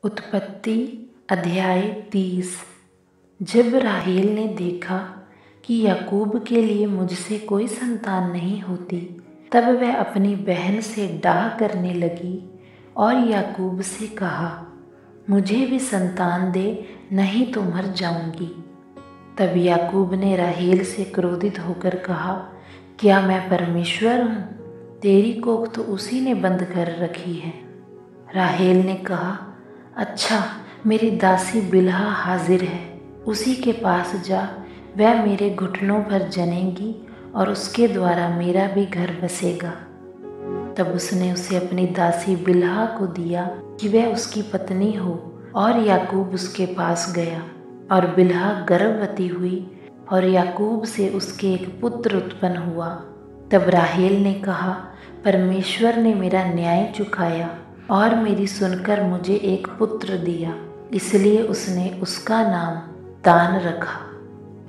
उत्पत्ति अध्याय 30। जब राहेल ने देखा कि याकूब के लिए मुझसे कोई संतान नहीं होती, तब वह अपनी बहन से डाह करने लगी और याकूब से कहा, मुझे भी संतान दे, नहीं तो मर जाऊंगी। तब याकूब ने राहेल से क्रोधित होकर कहा, क्या मैं परमेश्वर हूँ? तेरी कोख तो उसी ने बंद कर रखी है। राहेल ने कहा, अच्छा, मेरी दासी बिल्हा हाजिर है, उसी के पास जा, वह मेरे घुटनों पर जनेगी और उसके द्वारा मेरा भी घर बसेगा। तब उसने उसे अपनी दासी बिल्हा को दिया कि वह उसकी पत्नी हो, और याकूब उसके पास गया। और बिल्हा गर्भवती हुई और याकूब से उसके एक पुत्र उत्पन्न हुआ। तब राहेल ने कहा, परमेश्वर ने मेरा न्याय चुकाया और मेरी सुनकर मुझे एक पुत्र दिया, इसलिए उसने उसका नाम दान रखा।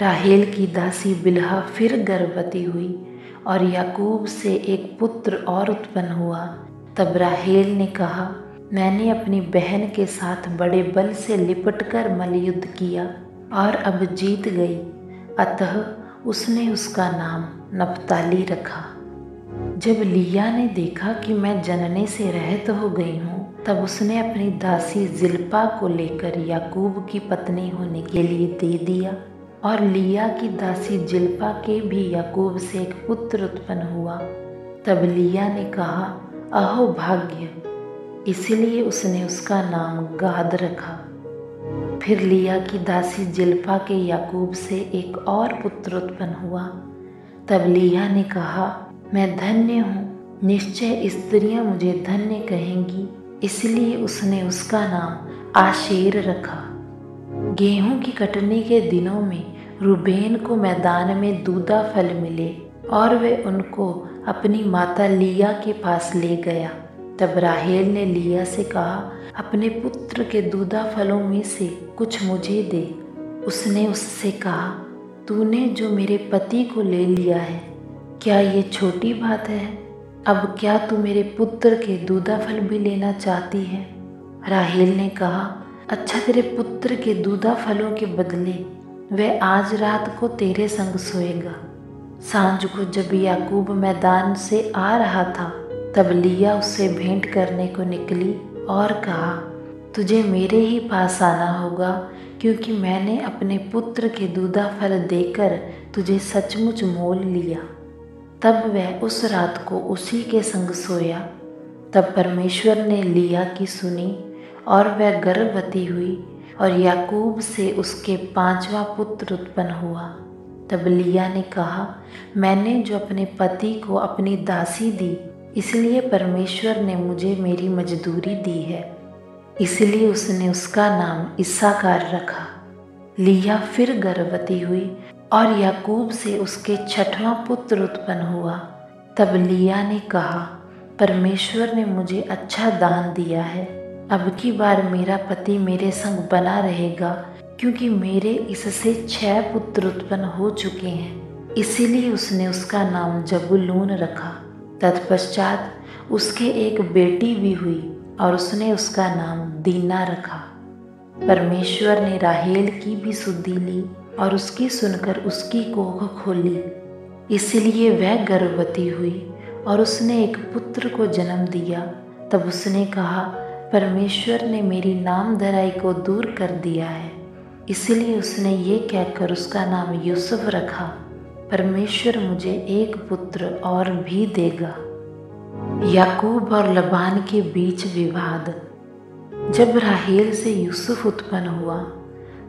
राहेल की दासी बिल्हा फिर गर्भवती हुई और याकूब से एक पुत्र और उत्पन्न हुआ। तब राहेल ने कहा, मैंने अपनी बहन के साथ बड़े बल से लिपटकर मल्लयुद्ध किया और अब जीत गई, अतः उसने उसका नाम नप्ताली रखा। जब लिया ने देखा कि मैं जनने से रहित हो गई हूँ, तब उसने अपनी दासी जिल्पा को लेकर याकूब की पत्नी होने के लिए दे दिया। और लिया की दासी जिल्पा के भी याकूब से एक पुत्र उत्पन्न हुआ। तब लिया ने कहा, अहो भाग्य, इसलिए उसने उसका नाम गाद रखा। फिर लिया की दासी जिल्पा के याकूब से एक और पुत्र उत्पन्न हुआ। तब लिया ने कहा, मैं धन्य हूँ, निश्चय स्त्रियां मुझे धन्य कहेंगी, इसलिए उसने उसका नाम आशेर रखा। गेहूं की कटनी के दिनों में रूबेन को मैदान में दूधा फल मिले और वे उनको अपनी माता लिया के पास ले गया। तब राहेल ने लिया से कहा, अपने पुत्र के दूधा फलों में से कुछ मुझे दे। उसने उससे कहा, तूने जो मेरे पति को ले लिया है, क्या ये छोटी बात है? अब क्या तू मेरे पुत्र के दूधा फल भी लेना चाहती है? राहेल ने कहा, अच्छा, तेरे पुत्र के दूधा फलों के बदले वह आज रात को तेरे संग सोएगा। सांझ को जब याकूब मैदान से आ रहा था, तब लिया उससे भेंट करने को निकली और कहा, तुझे मेरे ही पास आना होगा, क्योंकि मैंने अपने पुत्र के दूधा फल देकर तुझे सचमुच मोल लिया। तब वह उस रात को उसी के संग सोया। तब परमेश्वर ने लिया की सुनी और वह गर्भवती हुई और याकूब से उसके 5वां पुत्र उत्पन्न हुआ। तब लिया ने कहा, मैंने जो अपने पति को अपनी दासी दी, इसलिए परमेश्वर ने मुझे मेरी मजदूरी दी है। इसलिए उसने उसका नाम इस्साकार रखा। लिया फिर गर्भवती हुई और याकूब से उसके 6वां पुत्र उत्पन्न हुआ। तब लिया ने कहा, परमेश्वर ने मुझे अच्छा दान दिया है, अब की बार मेरा पति मेरे संग बना रहेगा, क्योंकि मेरे इससे 6 पुत्र उत्पन्न हो चुके हैं। इसीलिए उसने उसका नाम जबूलून रखा। तत्पश्चात उसके एक बेटी भी हुई और उसने उसका नाम दीना रखा। परमेश्वर ने राहेल की भी सुधि ली और उसकी सुनकर उसकी कोख खोली, इसलिए वह गर्भवती हुई और उसने एक पुत्र को जन्म दिया। तब उसने कहा, परमेश्वर ने मेरी नामधराई को दूर कर दिया है, इसलिए उसने ये कहकर उसका नाम यूसुफ रखा, परमेश्वर मुझे एक पुत्र और भी देगा। याकूब और लबान के बीच विवाद। जब राहेल से यूसुफ उत्पन्न हुआ,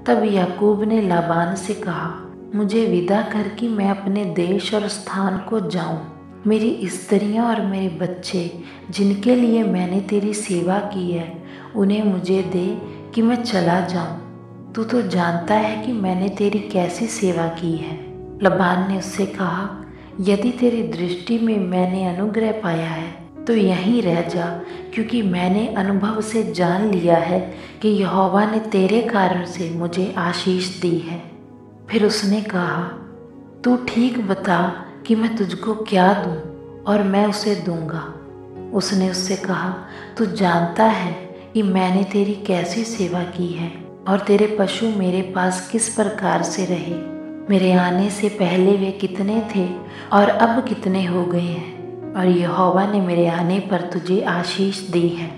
तब याकूब ने लाबान से कहा, मुझे विदा कर कि मैं अपने देश और स्थान को जाऊं। मेरी स्त्रियां और मेरे बच्चे, जिनके लिए मैंने तेरी सेवा की है, उन्हें मुझे दे कि मैं चला जाऊं। तू तो जानता है कि मैंने तेरी कैसी सेवा की है। लबान ने उससे कहा, यदि तेरी दृष्टि में मैंने अनुग्रह पाया है तो यहीं रह जा, क्योंकि मैंने अनुभव से जान लिया है कि यहोवा ने तेरे कारण से मुझे आशीष दी है। फिर उसने कहा, तू ठीक बता कि मैं तुझको क्या दूं, और मैं उसे दूंगा। उसने उससे कहा, तू जानता है कि मैंने तेरी कैसी सेवा की है और तेरे पशु मेरे पास किस प्रकार से रहे। मेरे आने से पहले वे कितने थे और अब कितने हो गए हैं, और यहोवा ने मेरे आने पर तुझे आशीष दी है।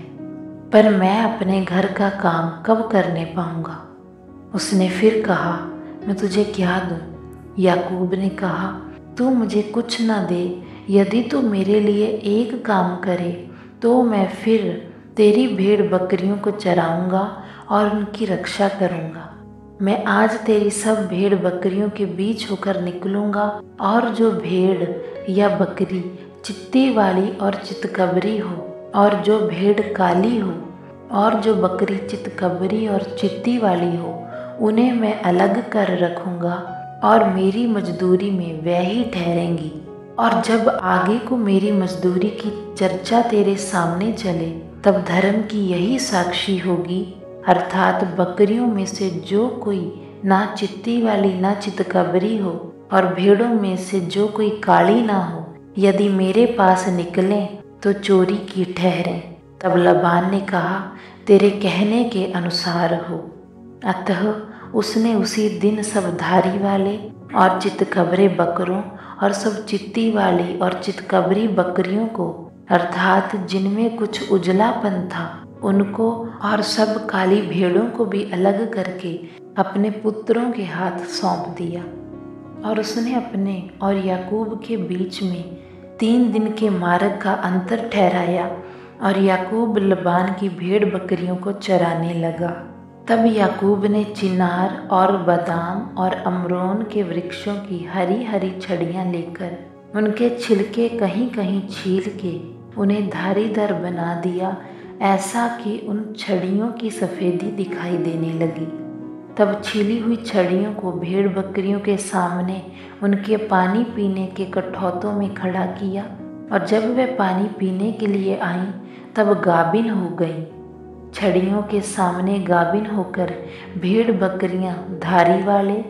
पर मैं अपने घर का काम कब करने पाऊंगा? उसने फिर कहा, मैं तुझे क्या दूं? याकूब ने कहा, तू मुझे कुछ न दे। यदि तू मेरे लिए एक काम करे तो मैं फिर तेरी भेड़ बकरियों को चराऊंगा और उनकी रक्षा करूंगा। मैं आज तेरी सब भेड़ बकरियों के बीच होकर निकलूंगा, और जो भेड़ या बकरी चित्ती वाली और चितकबरी हो, और जो भेड़ काली हो, और जो बकरी चितकबरी और चित्ती वाली हो, उन्हें मैं अलग कर रखूंगा और मेरी मजदूरी में वह ही ठहरेंगी। और जब आगे को मेरी मजदूरी की चर्चा तेरे सामने चले, तब धर्म की यही साक्षी होगी, अर्थात बकरियों में से जो कोई ना चित्ती वाली ना चितकबरी हो, और भेड़ों में से जो कोई काली ना हो, यदि मेरे पास निकलें तो चोरी की ठहरें। तब लबान ने कहा, तेरे कहने के अनुसार हो। अतः उसने उसी दिन सब धारी वाले और चितकबरे बकरों और सब चित्ती वाली और चितकबरी बकरियों को, अर्थात जिनमें कुछ उजलापन था, उनको और सब काली भेड़ों को भी अलग करके अपने पुत्रों के हाथ सौंप दिया। और उसने अपने और याकूब के बीच में 3 दिन के मार्ग का अंतर ठहराया, और याकूब लबान की भेड़ बकरियों को चराने लगा। तब याकूब ने चिनार और बदाम और अमरोन के वृक्षों की हरी हरी छड़ियाँ लेकर उनके छिलके कहीं कहीं छील के उन्हें धारीदार बना दिया, ऐसा कि उन छड़ियों की सफ़ेदी दिखाई देने लगी। तब छीली हुई छड़ियों को भेड़ बकरियों के सामने उनके पानी पीने के कठौतों में खड़ा किया, और जब वे पानी पीने के लिए आईं तब गाभिन हो गईं। छड़ियों के सामने गाभिन होकर भेड़ बकरियां धारी वाले,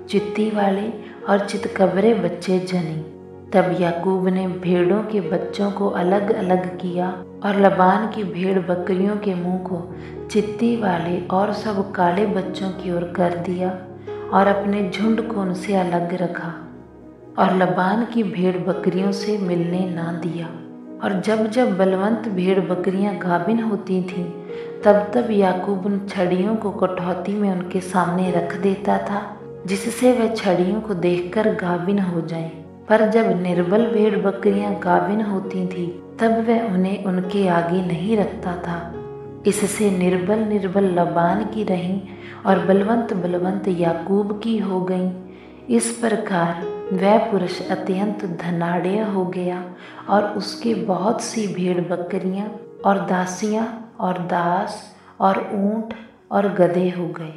चित्ती वाले और चितकबरे बच्चे जनी। तब याकूब ने भेड़ों के बच्चों को अलग अलग किया, और लबान की भेड़ बकरियों के मुंह को चित्ती वाले और सब काले बच्चों की ओर कर दिया, और अपने झुंड को उनसे अलग रखा, और लबान की भेड़ बकरियों से मिलने ना दिया। और जब जब बलवंत भेड़ बकरियां गाभिन होती थीं, तब तब याकूब उन छड़ियों को कठौती में उनके सामने रख देता था, जिससे वे छड़ियों को देखकर गाभिन हो जाएं। पर जब निर्बल भेड़ बकरियां गाभिन होती थीं, तब वह उन्हें उनके आगे नहीं रखता था। इससे निर्बल निर्बल लबान की रहीं और बलवंत बलवंत याकूब की हो गईं। इस प्रकार वह पुरुष अत्यंत धनाढ़ हो गया, और उसके बहुत सी भेड़ बकरियां और दासियां और दास और ऊंट और गधे हो गए।